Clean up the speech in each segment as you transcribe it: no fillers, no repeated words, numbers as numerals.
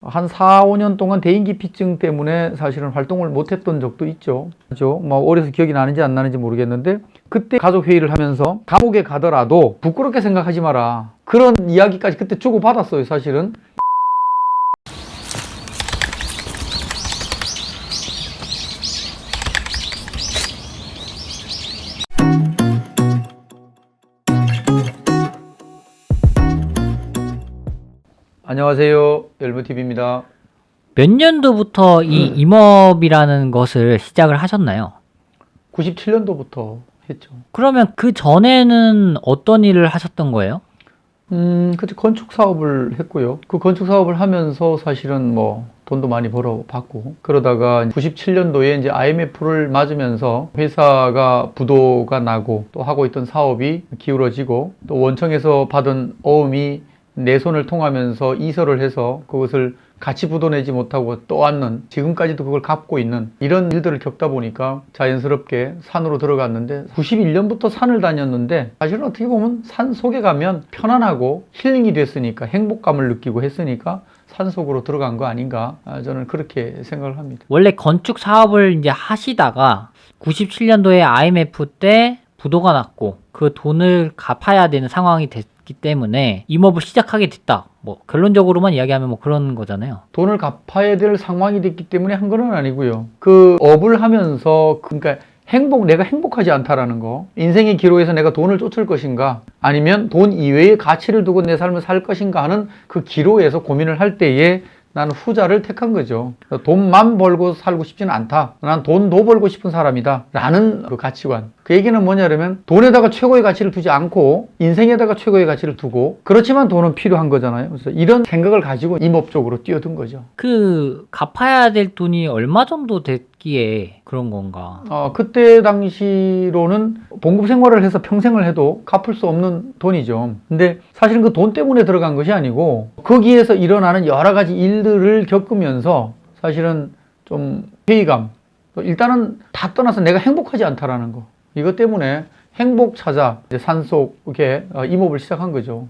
한 4, 5년 동안 대인기피증 때문에 사실은 활동을 못했던 적도 있죠. 그렇죠? 뭐 어려서 기억이 나는지 안 나는지 모르겠는데 그때 가족회의를 하면서 감옥에 가더라도 부끄럽게 생각하지 마라. 그런 이야기까지 그때 주고받았어요, 사실은. 안녕하세요. 열무TV입니다. 몇 년도부터 이 임업이라는 것을 시작을 하셨나요? 97년도부터 했죠. 그러면 그 전에는 어떤 일을 하셨던 거예요? 그때 건축 사업을 했고요. 그 건축 사업을 하면서 사실은 뭐 돈도 많이 벌어봤고, 그러다가 97년도에 이제 IMF를 맞으면서 회사가 부도가 나고 또 하고 있던 사업이 기울어지고 또 원청에서 받은 어음이 내 손을 통하면서 이설을 해서 그것을 같이 부도내지 못하고 떠안는, 지금까지도 그걸 갚고 있는 이런 일들을 겪다 보니까 자연스럽게 산으로 들어갔는데, 91년부터 산을 다녔는데 사실은 어떻게 보면 산 속에 가면 편안하고 힐링이 됐으니까, 행복감을 느끼고 했으니까 산 속으로 들어간 거 아닌가, 저는 그렇게 생각을 합니다. 원래 건축 사업을 이제 하시다가 97년도에 IMF 때 부도가 났고 그 돈을 갚아야 되는 상황이 됐기 때문에 임업을 시작하게 됐다. 뭐 결론적으로만 이야기하면 뭐 그런 거잖아요. 돈을 갚아야 될 상황이 됐기 때문에 한 건 아니고요. 그 업을 하면서, 그러니까 내가 행복하지 않다라는 거, 인생의 기로에서 내가 돈을 쫓을 것인가, 아니면 돈 이외의 가치를 두고 내 삶을 살 것인가 하는 그 기로에서 고민을 할 때에 나는 후자를 택한 거죠. 돈만 벌고 살고 싶지는 않다. 난 돈도 벌고 싶은 사람이다. 라는 그 가치관. 그 얘기는 뭐냐면, 돈에다가 최고의 가치를 두지 않고 인생에다가 최고의 가치를 두고, 그렇지만 돈은 필요한 거잖아요. 그래서 이런 생각을 가지고 임업 쪽으로 뛰어든 거죠. 그 갚아야 될 돈이 얼마 정도 됐기에 그런 건가? 그때 당시로는 봉급 생활을 해서 평생을 해도 갚을 수 없는 돈이죠. 근데 사실은 그 돈 때문에 들어간 것이 아니고, 거기에서 일어나는 여러 가지 일들을 겪으면서 사실은 좀 회의감, 일단은 다 떠나서 내가 행복하지 않다라는 거, 이것 때문에 행복 찾아 이제 산속에 임업을 시작한 거죠.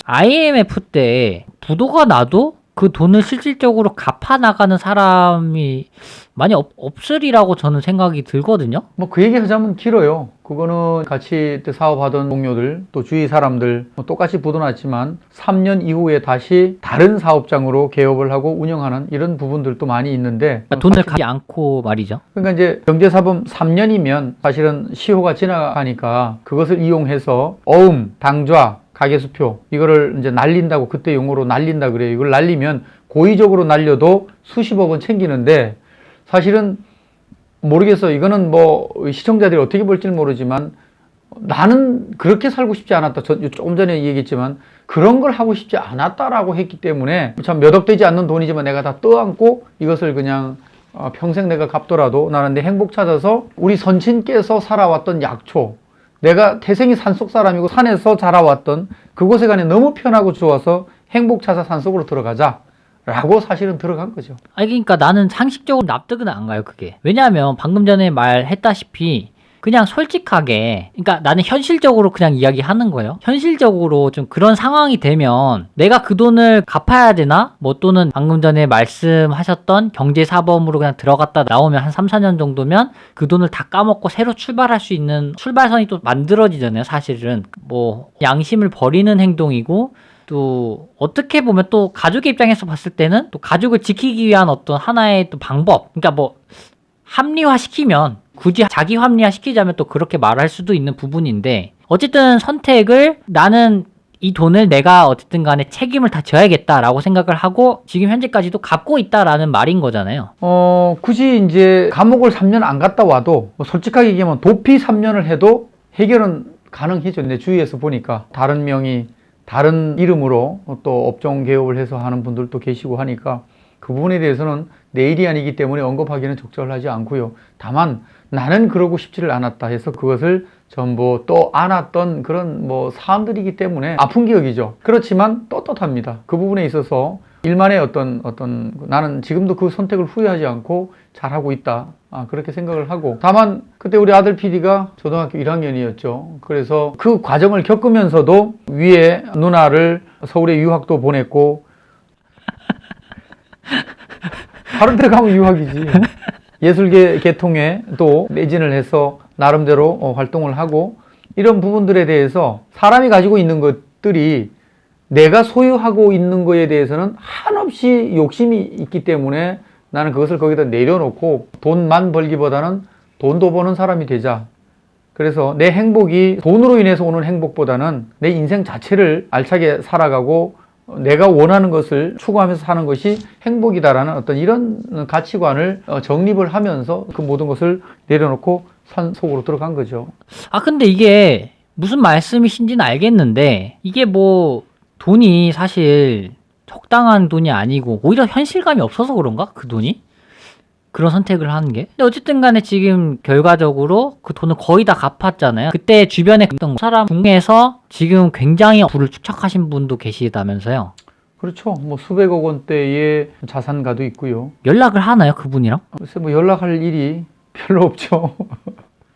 IMF 때 부도가 나도 그 돈을 실질적으로 갚아 나가는 사람이 많이 없으리라고 저는 생각이 들거든요. 뭐 그 얘기 하자면 길어요. 그거는 같이 그때 사업하던 동료들, 또 주위 사람들 똑같이 부도났지만 3년 이후에 다시 다른 사업장으로 개업을 하고 운영하는 이런 부분들도 많이 있는데, 그러니까 돈을 갚지 않고 말이죠. 그러니까 이제 경제사범 3년이면 사실은 시효가 지나가니까 그것을 이용해서 어음, 당좌, 가계수표, 이거를 이제 날린다고, 그때 용어로 날린다 그래요. 이걸 날리면 고의적으로 날려도 수십억 원 챙기는데, 사실은 모르겠어요. 이거는 뭐 시청자들이 어떻게 볼지는 모르지만 나는 그렇게 살고 싶지 않았다. 조금 전에 얘기했지만 그런 걸 하고 싶지 않았다라고 했기 때문에, 참 몇 억 되지 않는 돈이지만 내가 다 떠안고 이것을 그냥 평생 내가 갚더라도 나는 내 행복 찾아서, 우리 선친께서 살아왔던 약초, 내가 태생이 산속 사람이고 산에서 자라왔던 그곳에 가니 너무 편하고 좋아서 행복 찾아 산속으로 들어가자 라고 사실은 들어간 거죠. 아니 그러니까 나는 상식적으로 납득은 안 가요, 그게. 왜냐하면 방금 전에 말했다시피 그냥 솔직하게, 그러니까 나는 현실적으로 그냥 이야기하는 거예요. 현실적으로 좀 그런 상황이 되면 내가 그 돈을 갚아야 되나? 뭐 또는 방금 전에 말씀하셨던 경제사범으로 그냥 들어갔다 나오면 한 3, 4년 정도면 그 돈을 다 까먹고 새로 출발할 수 있는 출발선이 또 만들어지잖아요, 사실은. 뭐 양심을 버리는 행동이고, 또 어떻게 보면 또 가족의 입장에서 봤을 때는 또 가족을 지키기 위한 어떤 하나의 또 방법, 그러니까 뭐 합리화시키면, 굳이 자기 합리화시키자면 또 그렇게 말할 수도 있는 부분인데, 어쨌든 선택을, 나는 이 돈을 내가 어쨌든 간에 책임을 다 져야겠다라고 생각을 하고 지금 현재까지도 갚고 있다라는 말인 거잖아요. 굳이 이제 감옥을 3년 안 갔다 와도, 솔직하게 얘기하면 도피 3년을 해도 해결은 가능해져. 내 주위에서 보니까 다른 명의, 다른 이름으로 또 업종 개업을 해서 하는 분들도 계시고 하니까, 그 부분에 대해서는 내 일이 아니기 때문에 언급하기는 적절하지 않고요. 다만 나는 그러고 싶지를 않았다 해서 그것을 전부 또 안았던 그런 뭐 사람들이기 때문에 아픈 기억이죠. 그렇지만 떳떳합니다. 그 부분에 있어서 일만의 어떤 나는 지금도 그 선택을 후회하지 않고 잘하고 있다, 그렇게 생각을 하고, 다만 그때 우리 아들 PD가 초등학교 1학년이었죠. 그래서 그 과정을 겪으면서도 위에 누나를 서울에 유학도 보냈고, 다른 데 가면 유학이지. 예술계 계통에 또 매진을 해서 나름대로 활동을 하고 이런 부분들에 대해서 사람이 가지고 있는 것들이 내가 소유하고 있는 거에 대해서는 한없이 욕심이 있기 때문에 나는 그것을 거기다 내려놓고 돈만 벌기보다는 돈도 버는 사람이 되자. 그래서 내 행복이 돈으로 인해서 오는 행복보다는 내 인생 자체를 알차게 살아가고 내가 원하는 것을 추구하면서 사는 것이 행복이다라는 어떤 이런 가치관을 정립을 하면서 그 모든 것을 내려놓고 산 속으로 들어간 거죠. 아, 근데 이게 무슨 말씀이신지는 알겠는데, 이게 뭐, 돈이 사실 적당한 돈이 아니고, 오히려 현실감이 없어서 그런가? 그 돈이? 그런 선택을 하는 게. 근데 어쨌든 간에 지금 결과적으로 그 돈을 거의 다 갚았잖아요. 그때 주변에 있던 사람 중에서 지금 굉장히 부를 축적하신 분도 계시다면서요. 그렇죠. 뭐 수백억 원대의 자산가도 있고요. 연락을 하나요, 그분이랑? 글쎄 뭐 연락할 일이 별로 없죠.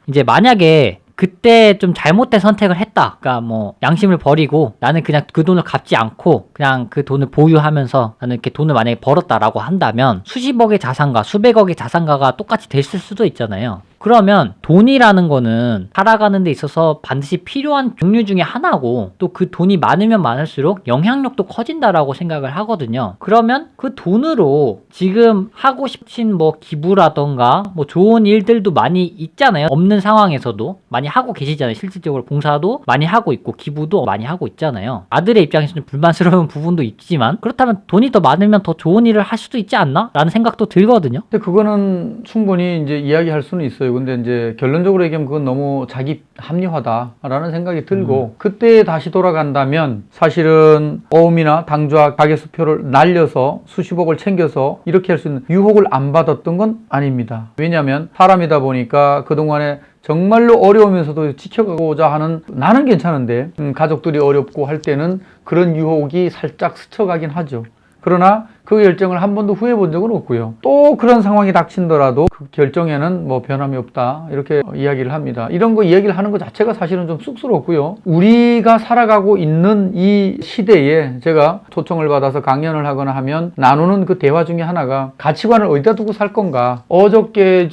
이제 만약에 그때 좀 잘못된 선택을 했다. 그러니까 뭐 양심을 버리고 나는 그냥 그 돈을 갚지 않고 그냥 그 돈을 보유하면서 나는 이렇게 돈을 만약에 벌었다라고 한다면 수십억의 자산가, 수백억의 자산가가 똑같이 됐을 수도 있잖아요. 그러면 돈이라는 거는 살아가는 데 있어서 반드시 필요한 종류 중에 하나고 또 그 돈이 많으면 많을수록 영향력도 커진다라고 생각을 하거든요. 그러면 그 돈으로 지금 하고 싶으신 뭐 기부라던가 뭐 좋은 일들도 많이 있잖아요. 없는 상황에서도 많이 하고 계시잖아요. 실질적으로 봉사도 많이 하고 있고 기부도 많이 하고 있잖아요. 아들의 입장에서는 불만스러운 부분도 있지만 그렇다면 돈이 더 많으면 더 좋은 일을 할 수도 있지 않나? 라는 생각도 들거든요. 근데 그거는 충분히 이제 이야기할 수는 있어요. 근데 이제 결론적으로 얘기하면 그건 너무 자기 합리화다라는 생각이 들고 그때에 다시 돌아간다면 사실은 어음이나 당좌 가계수표를 날려서 수십억을 챙겨서 이렇게 할 수 있는 유혹을 안 받았던 건 아닙니다. 왜냐하면 사람이다 보니까 그동안에 정말로 어려우면서도 지켜가고자 하는 나는 괜찮은데 가족들이 어렵고 할 때는 그런 유혹이 살짝 스쳐가긴 하죠. 그러나 그 결정을 한 번도 후회해 본 적은 없고요. 또 그런 상황이 닥친더라도 그 결정에는 뭐 변함이 없다 이렇게 이야기를 합니다. 이런 거 이야기를 하는 것 자체가 사실은 좀 쑥스럽고요. 우리가 살아가고 있는 이 시대에 제가 초청을 받아서 강연을 하거나 하면 나누는 그 대화 중에 하나가 가치관을 어디다 두고 살 건가. 어저께에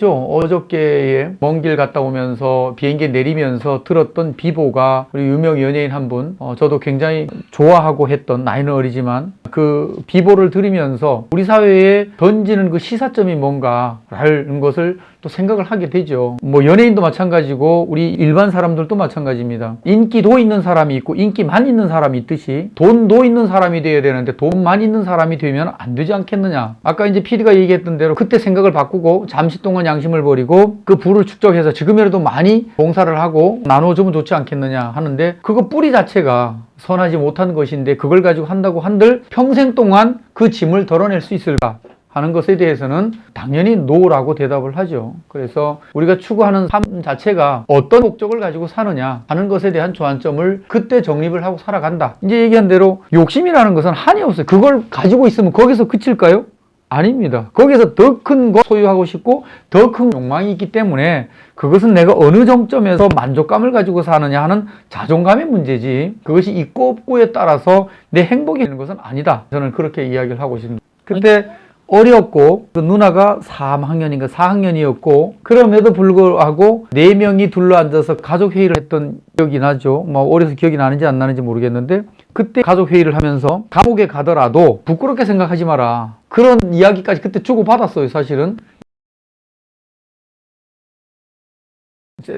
먼 길 갔다 오면서 비행기 내리면서 들었던 비보가 우리 유명 연예인 한 분 저도 굉장히 좋아하고 했던 나이는 어리지만 그 비보를 들으면서 우리 사회에 던지는 그 시사점이 뭔가라는 것을 또 생각을 하게 되죠. 뭐 연예인도 마찬가지고 우리 일반 사람들도 마찬가지입니다. 인기도 있는 사람이 있고 인기만 있는 사람이 있듯이 돈도 있는 사람이 돼야 되는데 돈만 있는 사람이 되면 안 되지 않겠느냐. 아까 이제 PD가 얘기했던 대로 그때 생각을 바꾸고 잠시 동안 양심을 버리고 그 부를 축적해서 지금이라도 많이 봉사를 하고 나눠주면 좋지 않겠느냐 하는데 그거 뿌리 자체가 선하지 못한 것인데 그걸 가지고 한다고 한들 평생 동안 그 짐을 덜어낼 수 있을까 하는 것에 대해서는 당연히 노라고 대답을 하죠. 그래서 우리가 추구하는 삶 자체가 어떤 목적을 가지고 사느냐 하는 것에 대한 주안점을 그때 정립을 하고 살아간다. 이제 얘기한 대로 욕심이라는 것은 한이 없어요. 그걸 가지고 있으면 거기서 그칠까요? 아닙니다. 거기서 더 큰 거 소유하고 싶고 더 큰 욕망이 있기 때문에 그것은 내가 어느 정점에서 만족감을 가지고 사느냐 하는 자존감의 문제지 그것이 있고 없고에 따라서 내 행복이 되는 것은 아니다. 저는 그렇게 이야기를 하고 싶습니다. 그때 어렸고 그 누나가 3학년인가 4학년이었고 그럼에도 불구하고 4명이 둘러앉아서 가족회의를 했던 기억이 나죠. 뭐 어려서 기억이 나는지 안 나는지 모르겠는데 그때 가족회의를 하면서 감옥에 가더라도 부끄럽게 생각하지 마라. 그런 이야기까지 그때 주고받았어요. 사실은.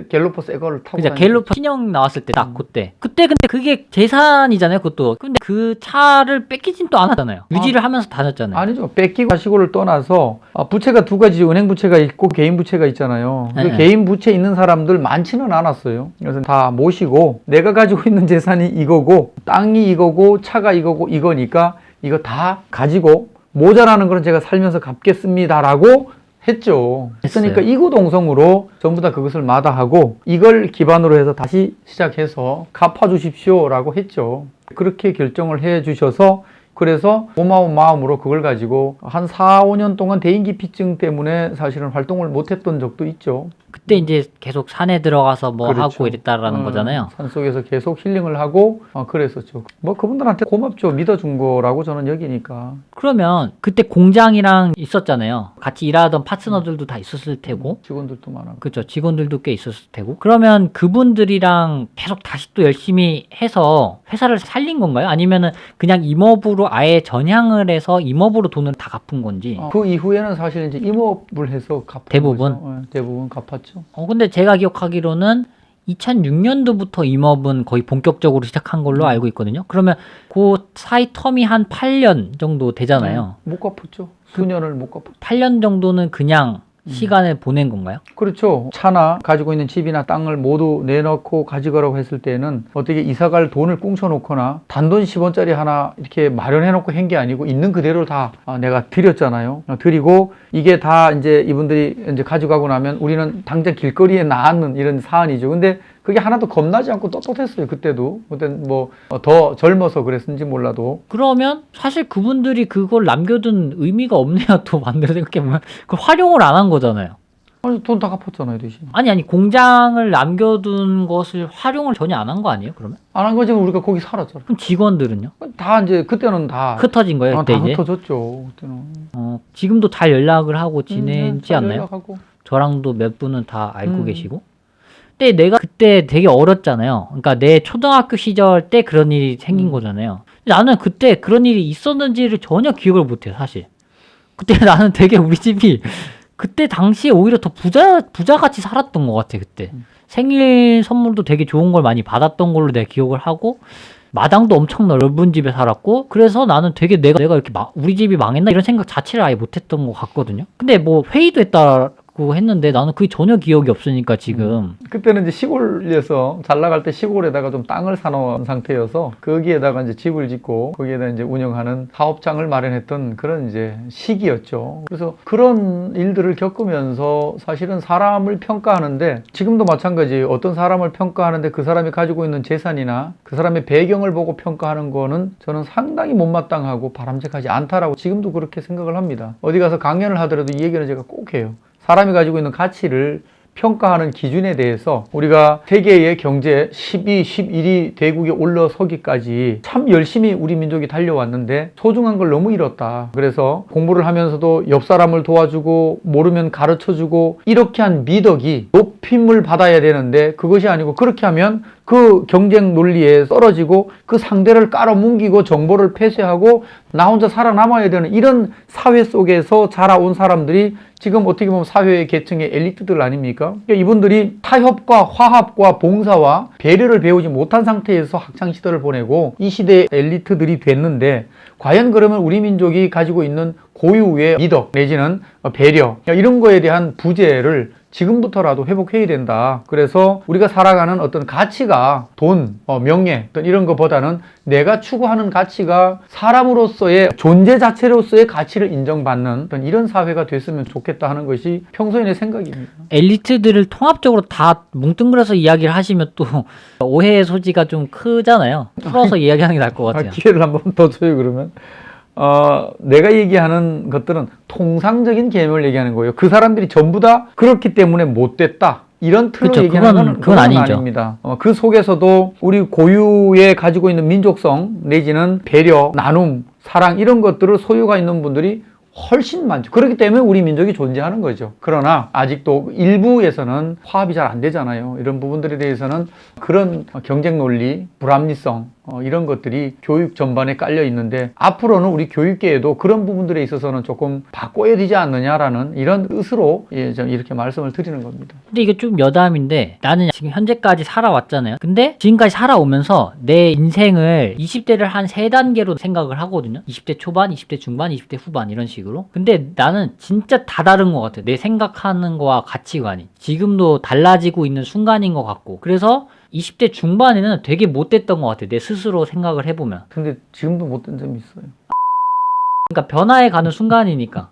갤로퍼 새 거를 타고 그죠. 갤로퍼 신형 나왔을 때 딱 그때 근데 그게 재산이잖아요. 그것도. 근데 그 차를 뺏기진 또 안 하잖아요. 유지를 하면서 다녔잖아요. 아니죠. 뺏기고 가시고를 떠나서 부채가 두 가지 은행 부채가 있고 개인 부채가 있잖아요. 그 네. 개인 부채 있는 사람들 많지는 않았어요. 그래서 다 모시고 내가 가지고 있는 재산이 이거고 땅이 이거고 차가 이거고 이거니까 이거 다 가지고 모자라는 거는 제가 살면서 갚겠습니다라고 했죠. 그러니까 이구동성으로 전부 다 그것을 마다하고 이걸 기반으로 해서 다시 시작해서 갚아주십시오라고 했죠. 그렇게 결정을 해 주셔서 그래서 고마운 마음으로 그걸 가지고 한 4, 5년 동안 대인기피증 때문에 사실은 활동을 못했던 적도 있죠. 그때 이제 계속 산에 들어가서 뭐 그렇죠. 하고 이랬다라는 거잖아요. 산속에서 계속 힐링을 하고 그랬었죠. 뭐 그분들한테 고맙죠. 믿어준 거라고 저는 여기니까. 그러면 그때 공장이랑 있었잖아요. 같이 일하던 파트너들도 다 있었을 테고. 직원들도 많았고. 그렇죠. 직원들도 꽤 있었을 테고. 그러면 그분들이랑 계속 다시 또 열심히 해서 회사를 살린 건가요? 아니면은 그냥 임업으로 아예 전향을 해서 임업으로 돈을 다 갚은 건지. 그 이후에는 사실 이제 임업을 해서 갚은 대부분? 거죠. 대부분 갚았죠. 근데 제가 기억하기로는 2006년도부터 임업은 거의 본격적으로 시작한 걸로 알고 있거든요. 그러면 그 사이 텀이 한 8년 정도 되잖아요. 못 갚았죠. 수년을 못 갚았죠. 8년 정도는 그냥 시간을 보낸 건가요? 그렇죠. 차나 가지고 있는 집이나 땅을 모두 내놓고 가져가라고 했을 때는 어떻게 이사갈 돈을 꿍쳐놓거나 단돈 10원짜리 하나 이렇게 마련해놓고 한 게 아니고 있는 그대로 다 내가 드렸잖아요. 드리고 이게 다 이제 이분들이 이제 가져가고 나면 우리는 당장 길거리에 나앉는 이런 사안이죠. 근데 그게 하나도 겁나지 않고 떳떳했어요. 그때도. 그땐 뭐 더 젊어서 그랬는지 몰라도. 그러면 사실 그분들이 그걸 남겨둔 의미가 없네요. 또 반대로 생각해보면. 그 활용을 안 한 거잖아요. 아니 돈 다 갚았잖아요, 대신. 아니 공장을 남겨둔 것을 활용을 전혀 안 한 거 아니에요? 그러면? 안 한 거지만 우리가 거기 살았잖아요. 그럼 직원들은요? 다 이제 그때는 다 흩어진 거예요? 그때 다 이제? 흩어졌죠. 그때는. 지금도 다 연락을 하고 지내지 잘 않나요? 연락하고. 저랑도 몇 분은 다 알고 계시고. 근데 내가 그때 되게 어렸잖아요. 그러니까 내 초등학교 시절 때 그런 일이 생긴 거잖아요. 나는 그때 그런 일이 있었는지를 전혀 기억을 못해요, 사실. 그때 나는 되게 우리 집이 그때 당시에 오히려 더 부자같이 살았던 것 같아, 그때. 생일 선물도 되게 좋은 걸 많이 받았던 걸로 내가 기억을 하고, 마당도 엄청 넓은 집에 살았고, 그래서 나는 되게 내가 이렇게 우리 집이 망했나? 이런 생각 자체를 아예 못 했던 것 같거든요. 근데 뭐 회의도 했다고 했는데 나는 그게 전혀 기억이 없으니까 지금. 그때는 이제 시골에서 잘 나갈 때 시골에다가 좀 땅을 사놓은 상태여서 거기에다가 이제 집을 짓고 거기에다 이제 운영하는 사업장을 마련했던 그런 이제 시기였죠. 그래서 그런 일들을 겪으면서 사실은 사람을 평가하는데 지금도 마찬가지예요. 어떤 사람을 평가하는데 그 사람이 가지고 있는 재산이나 그 사람의 배경을 보고 평가하는 거는 저는 상당히 못마땅하고 바람직하지 않다라고 지금도 그렇게 생각을 합니다. 어디 가서 강연을 하더라도 이 얘기는 제가 꼭 해요. 사람이 가지고 있는 가치를 평가하는 기준에 대해서 우리가 세계의 경제 12, 11위 대국에 올라서기까지 참 열심히 우리 민족이 달려왔는데 소중한 걸 너무 잃었다. 그래서 공부를 하면서도 옆 사람을 도와주고 모르면 가르쳐주고 이렇게 한 미덕이 높임을 받아야 되는데 그것이 아니고 그렇게 하면 그 경쟁 논리에 떨어지고 그 상대를 깔아뭉기고 정보를 폐쇄하고 나 혼자 살아남아야 되는 이런 사회 속에서 자라온 사람들이 지금 어떻게 보면 사회의 계층의 엘리트들 아닙니까? 그러니까 이분들이 타협과 화합과 봉사와 배려를 배우지 못한 상태에서 학창시절을 보내고 이 시대의 엘리트들이 됐는데 과연 그러면 우리 민족이 가지고 있는 고유의 미덕 내지는 배려 이런 거에 대한 부재를 지금부터라도 회복해야 된다. 그래서 우리가 살아가는 어떤 가치가 돈, 명예 어떤 이런 것보다는 내가 추구하는 가치가 사람으로서의 존재 자체로서의 가치를 인정받는 어떤 이런 사회가 됐으면 좋겠다 하는 것이 평소에 내 생각입니다. 엘리트들을 통합적으로 다 뭉뚱그려서 이야기를 하시면 또 오해의 소지가 좀 크잖아요. 풀어서 이야기하는 게 나을 것 같아요. 기회를 한번 더 줘요, 그러면. 내가 얘기하는 것들은 통상적인 개념을 얘기하는 거예요. 그 사람들이 전부 다 그렇기 때문에 못됐다. 이런 틀로 그쵸, 얘기하는 그건 아니죠. 아닙니다. 그 속에서도 우리 고유에 가지고 있는 민족성 내지는 배려, 나눔, 사랑 이런 것들을 소유가 있는 분들이 훨씬 많죠. 그렇기 때문에 우리 민족이 존재하는 거죠. 그러나 아직도 일부에서는 화합이 잘 안 되잖아요. 이런 부분들에 대해서는 그런 경쟁 논리, 불합리성 이런 것들이 교육 전반에 깔려 있는데 앞으로는 우리 교육계에도 그런 부분들에 있어서는 조금 바꿔야 되지 않느냐라는 이런 뜻으로 좀 이렇게 말씀을 드리는 겁니다. 근데 이게 좀 여담인데 나는 지금 현재까지 살아왔잖아요. 근데 지금까지 살아오면서 내 인생을 20대를 한 3단계로 생각을 하거든요. 20대 초반, 20대 중반, 20대 후반 이런 식으로. 근데 나는 진짜 다 다른 것 같아요. 내 생각하는 거와 가치관이. 지금도 달라지고 있는 순간인 것 같고. 그래서 20대 중반에는 되게 못됐던 것 같아요. 내 스스로 생각을 해보면. 근데 지금도 못된 점이 있어요. 그러니까 변화해 가는 순간이니까.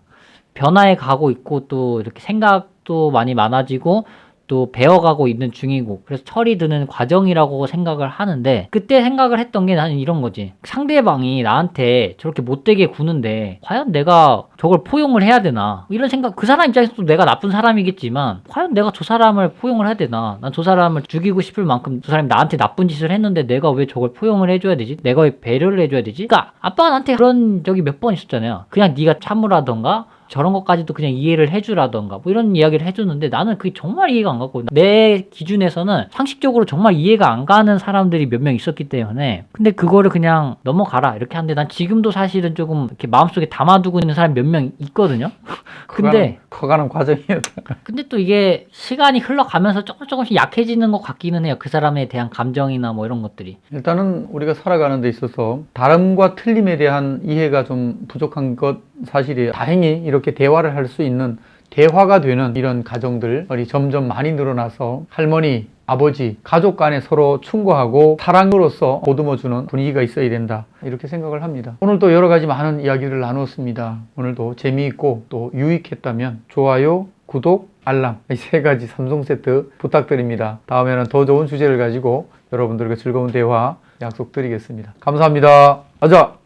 변화해 가고 있고 또 이렇게 생각도 많이 많아지고 아직도 배워가고 있는 중이고 그래서 철이 드는 과정이라고 생각을 하는데 그때 생각을 했던 게 나는 이런 거지. 상대방이 나한테 저렇게 못되게 구는데 과연 내가 저걸 포용을 해야 되나 이런 생각. 그 사람 입장에서도 내가 나쁜 사람이겠지만 과연 내가 저 사람을 포용을 해야 되나. 난 저 사람을 죽이고 싶을 만큼 저 사람이 나한테 나쁜 짓을 했는데 내가 왜 저걸 포용을 해줘야 되지? 내가 왜 배려를 해줘야 되지? 그러니까 아빠가 나한테 그런 적이 몇 번 있었잖아요. 그냥 네가 참으라던가 저런 것까지도 그냥 이해를 해주라던가 뭐 이런 이야기를 해주는데 나는 그게 정말 이해가 안 갔고 내 기준에서는 상식적으로 정말 이해가 안 가는 사람들이 몇 명 있었기 때문에 근데 그거를 그냥 넘어가라 이렇게 하는데 난 지금도 사실은 조금 이렇게 마음속에 담아두고 있는 사람이 몇 명 있거든요. 근데 커가는 과정이었다. 근데 또 이게 시간이 흘러가면서 조금씩 약해지는 것 같기는 해요. 그 사람에 대한 감정이나 뭐 이런 것들이. 일단은 우리가 살아가는 데 있어서 다름과 틀림에 대한 이해가 좀 부족한 것 사실이에요. 다행히 이렇게 대화를 할 수 있는 대화가 되는 이런 가정들이 점점 많이 늘어나서 할머니, 아버지, 가족 간에 서로 충고하고 사랑으로서 보듬어주는 분위기가 있어야 된다. 이렇게 생각을 합니다. 오늘도 여러 가지 많은 이야기를 나누었습니다. 오늘도 재미있고 또 유익했다면 좋아요, 구독, 알람 이 세 가지 삼성 세트 부탁드립니다. 다음에는 더 좋은 주제를 가지고 여러분들과 즐거운 대화 약속드리겠습니다. 감사합니다. 가자!